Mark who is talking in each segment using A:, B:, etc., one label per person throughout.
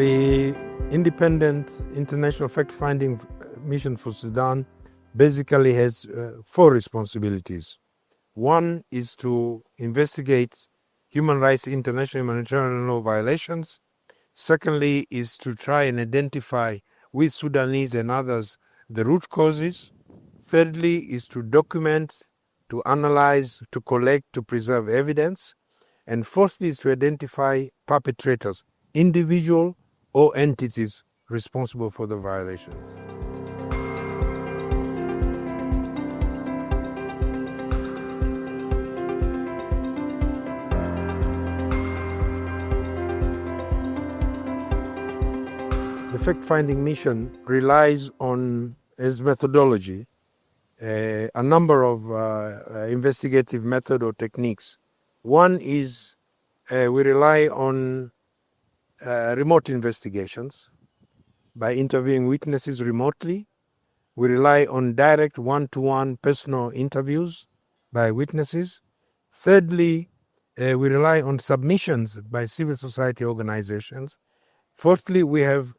A: The independent international fact-finding mission for Sudan basically has 4 responsibilities. One is to investigate human rights, international humanitarian law violations. Secondly is to try and identify with Sudanese and others the root causes. Thirdly is to document, to analyze, to collect, to preserve evidence. And fourthly is to identify perpetrators, individual or entities responsible for the violations. The fact-finding mission relies on its methodology, a number of investigative method or techniques. One is we rely on remote investigations by interviewing witnesses remotely. We rely on direct one-to-one personal interviews by witnesses. Thirdly, we rely on submissions by civil society organizations. Fourthly, we have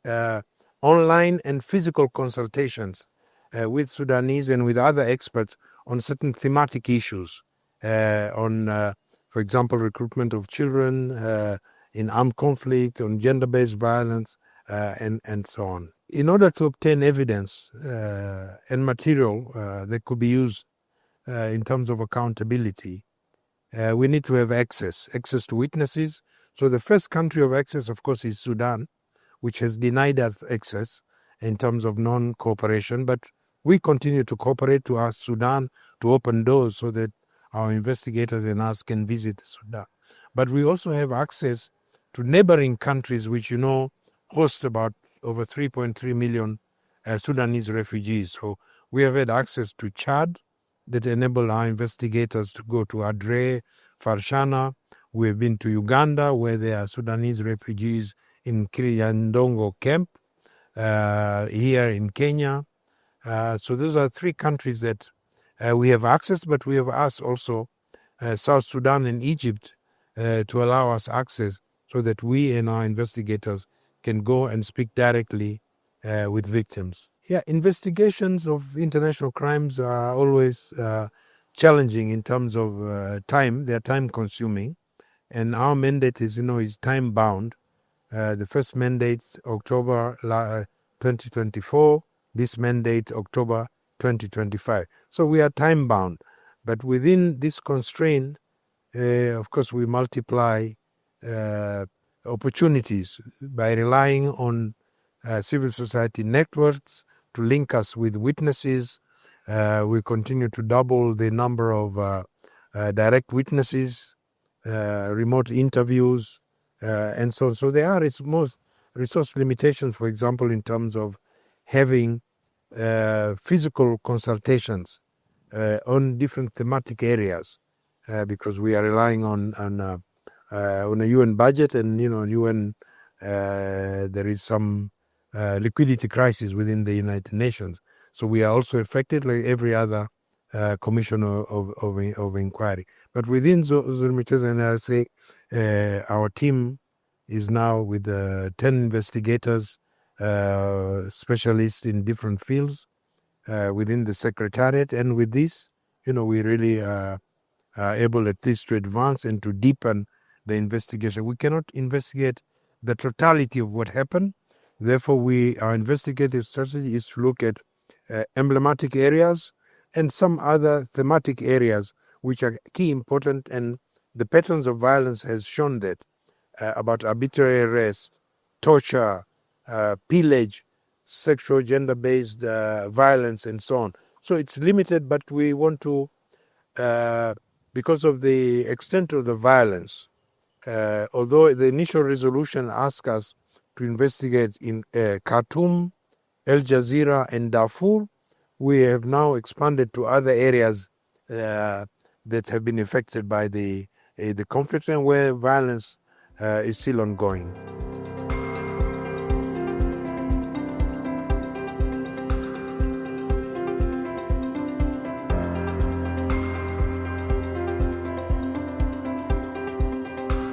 A: online and physical consultations with Sudanese and with other experts on certain thematic issues, for example, recruitment of children in armed conflict, on gender-based violence, and so on. In order to obtain evidence and material that could be used in terms of accountability, we need to have access to witnesses. So the first country of access, of course, is Sudan, which has denied us access in terms of non-cooperation. But we continue to cooperate to ask Sudan to open doors so that our investigators and us can visit Sudan. But we also have access to neighboring countries, which, host about over 3.3 million Sudanese refugees. So we have had access to Chad that enabled our investigators to go to Adre, Farshana. We have been to Uganda, where there are Sudanese refugees in Kiryandongo camp, here in Kenya. So those are 3 countries that we have access, but we have asked also South Sudan and Egypt to allow us access so that we and our investigators can go and speak directly with victims. Yeah, investigations of international crimes are always challenging in terms of time. They are time-consuming. And our mandate is time-bound. The first mandate, October 2024. This mandate, October 2025. So we are time-bound. But within this constraint, of course, we multiply opportunities by relying on civil society networks to link us with witnesses. We continue to double the number of direct witnesses, remote interviews, and so on. So there are most resource limitations, for example, in terms of having physical consultations on different thematic areas, because we are relying on a UN budget, and UN there is some liquidity crisis within the United Nations. So we are also affected like every other commission of inquiry. But within those limitations, and I say our team is now with 10 investigators, specialists in different fields within the Secretariat. And with this, we really are able at least to advance and to deepen the investigation. We cannot investigate the totality of what happened. Therefore, our investigative strategy is to look at emblematic areas and some other thematic areas which are key important, and the patterns of violence has shown that about arbitrary arrest, torture, pillage, sexual gender-based violence, and so on. So it's limited, but we want to, because of the extent of the violence, although the initial resolution asked us to investigate in Khartoum, El Jazeera, and Darfur, we have now expanded to other areas that have been affected by the conflict and where violence is still ongoing.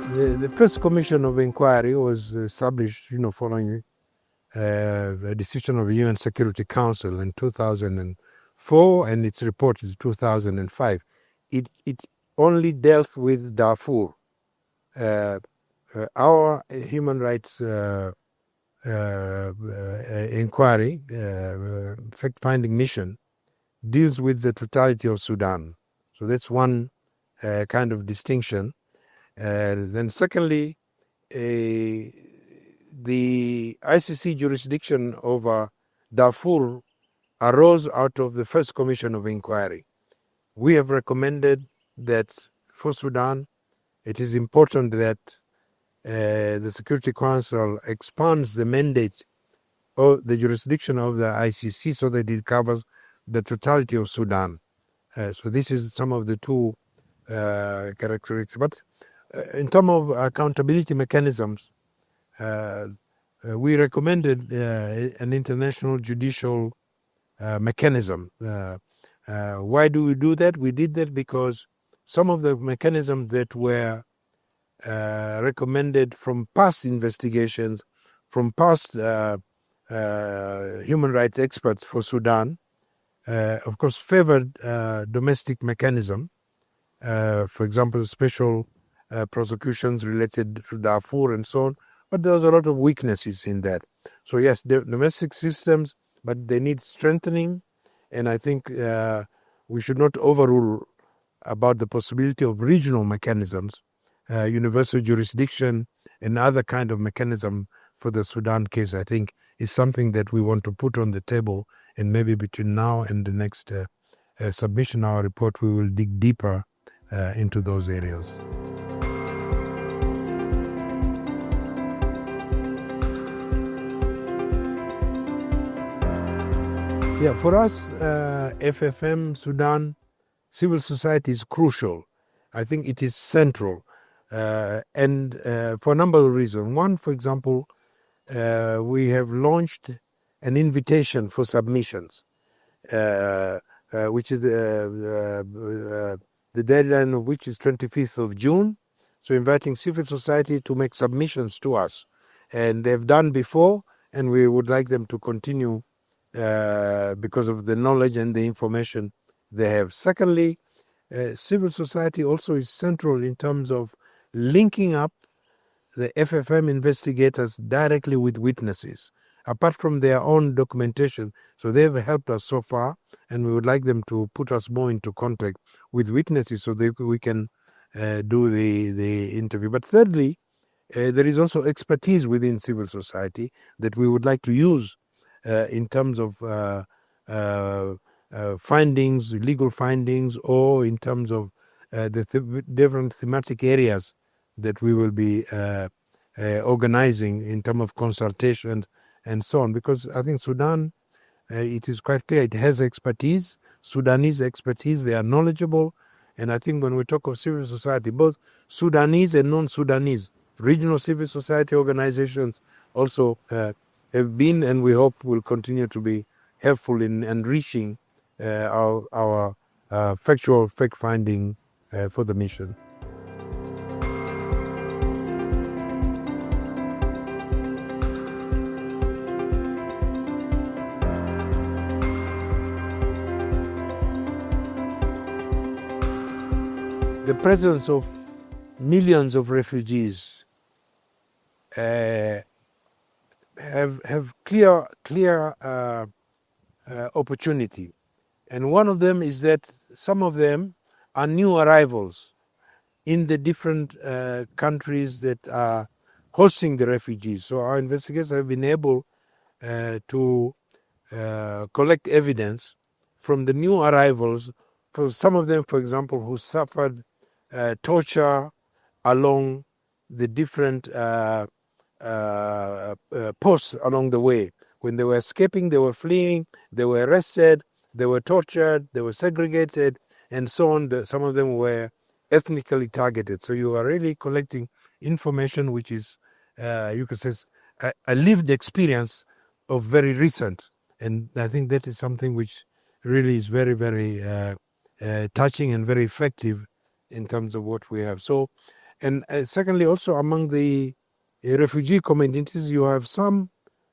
A: The first commission of inquiry was established, following a decision of the UN Security Council in 2004, and its report is 2005. It only dealt with Darfur. Our human rights inquiry, fact-finding mission, deals with the totality of Sudan. So that's one kind of distinction. Then secondly, the ICC jurisdiction over Darfur arose out of the first commission of inquiry. We have recommended that for Sudan, it is important that the Security Council expands the mandate or the jurisdiction of the ICC so that it covers the totality of Sudan. So this is some of the two characteristics. But in terms of accountability mechanisms, we recommended an international judicial mechanism. Why do we do that? We did that because some of the mechanisms that were recommended from past investigations, from past human rights experts for Sudan, of course, favored domestic mechanism. For example, special prosecutions related to Darfur and so on. But there was a lot of weaknesses in that. So yes, the domestic systems, but they need strengthening. And I think we should not overrule about the possibility of regional mechanisms, universal jurisdiction, and other kind of mechanism for the Sudan case. I think is something that we want to put on the table, and maybe between now and the next submission of our report, we will dig deeper into those areas. Yeah, for us, FFM, Sudan, civil society is crucial. I think it is central, and for a number of reasons. One, for example, we have launched an invitation for submissions, which is the deadline of which is 25th of June. So inviting civil society to make submissions to us. And they've done before, and we would like them to continue because of the knowledge and the information they have. Secondly, civil society also is central in terms of linking up the FFM investigators directly with witnesses, apart from their own documentation. So they've helped us so far, and we would like them to put us more into contact with witnesses so that we can do the interview. But thirdly, there is also expertise within civil society that we would like to use in terms of findings, legal findings, or in terms of the different thematic areas that we will be organizing in terms of consultations and so on. Because I think Sudan, it is quite clear, it has expertise, Sudanese expertise, they are knowledgeable. And I think when we talk of civil society, both Sudanese and non-Sudanese, regional civil society organizations also have been, and we hope will continue to be helpful in enriching our factual fact-finding for the mission. The presence of millions of refugees have clear opportunity, and one of them is that some of them are new arrivals in the different countries that are hosting the refugees. So our investigators have been able to collect evidence from the new arrivals. For some of them, for example, who suffered torture along the different posts along the way. When they were escaping, they were fleeing, they were arrested, they were tortured, they were segregated, and so on. Some of them were ethnically targeted. So you are really collecting information which is, you could say, a lived experience of very recent. And I think that is something which really is very, very touching and very effective in terms of what we have. So And secondly, also among the refugee communities, you have some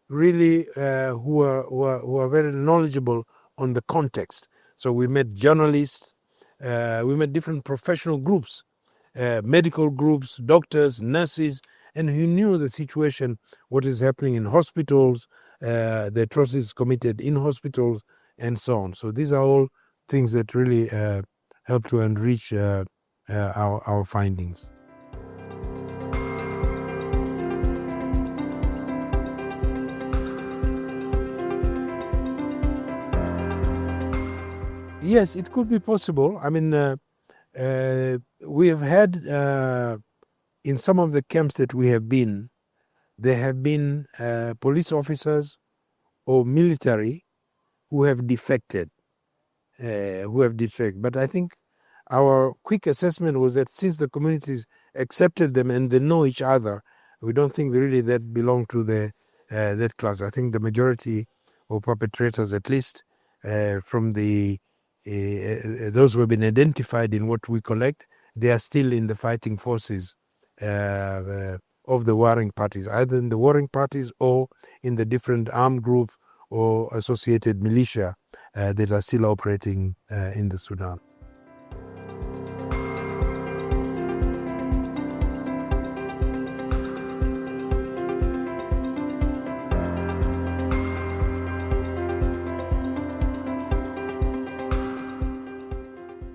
A: really who are very knowledgeable on the context. So we met journalists, we met different professional groups, medical groups, doctors, nurses, and who knew the situation, what is happening in hospitals, the atrocities committed in hospitals, and so on. So these are all things that really help to enrich our findings. Yes, it could be possible. I mean, we have had, in some of the camps that we have been, there have been police officers or military who have defected. But I think our quick assessment was that since the communities accepted them and they know each other, we don't think really that belong to that class. I think the majority of perpetrators, at least from the those who have been identified in what we collect, they are still in the fighting forces of the warring parties, either in the warring parties or in the different armed groups or associated militia that are still operating in the Sudan.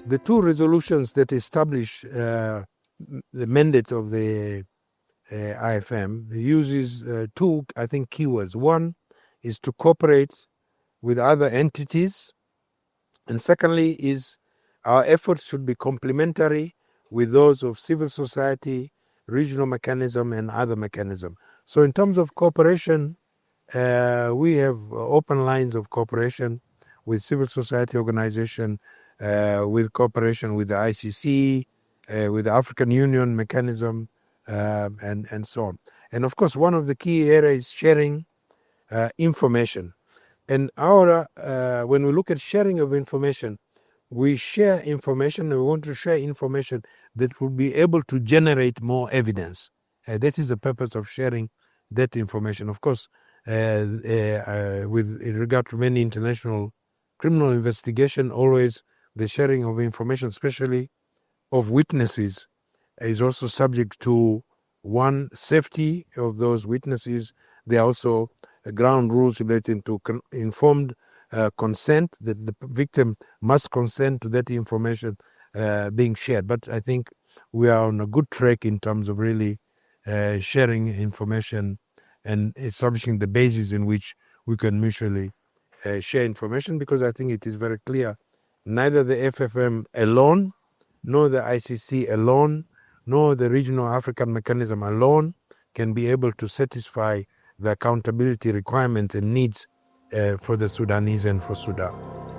A: The two resolutions that establish the mandate of the IIFFM uses two, I think, keywords. One is to cooperate with other entities, and secondly is our efforts should be complementary with those of civil society, regional mechanism, and other mechanism. So in terms of cooperation, we have open lines of cooperation with civil society organization, with cooperation with the ICC, with the African Union mechanism, and so on. And of course, one of the key areas is sharing information. And when we look at sharing of information, we share information, and we want to share information that will be able to generate more evidence. That is the purpose of sharing that information. Of course, with regard to many international criminal investigation, always the sharing of information, especially of witnesses, is also subject to one, safety of those witnesses. There are also ground rules relating to informed consent, that the victim must consent to that information being shared. But I think we are on a good track in terms of really sharing information and establishing the basis in which we can mutually share information, because I think it is very clear neither the FFM alone, nor the ICC alone, nor the regional African mechanism alone can be able to satisfy the accountability requirements and needs for the Sudanese and for Sudan.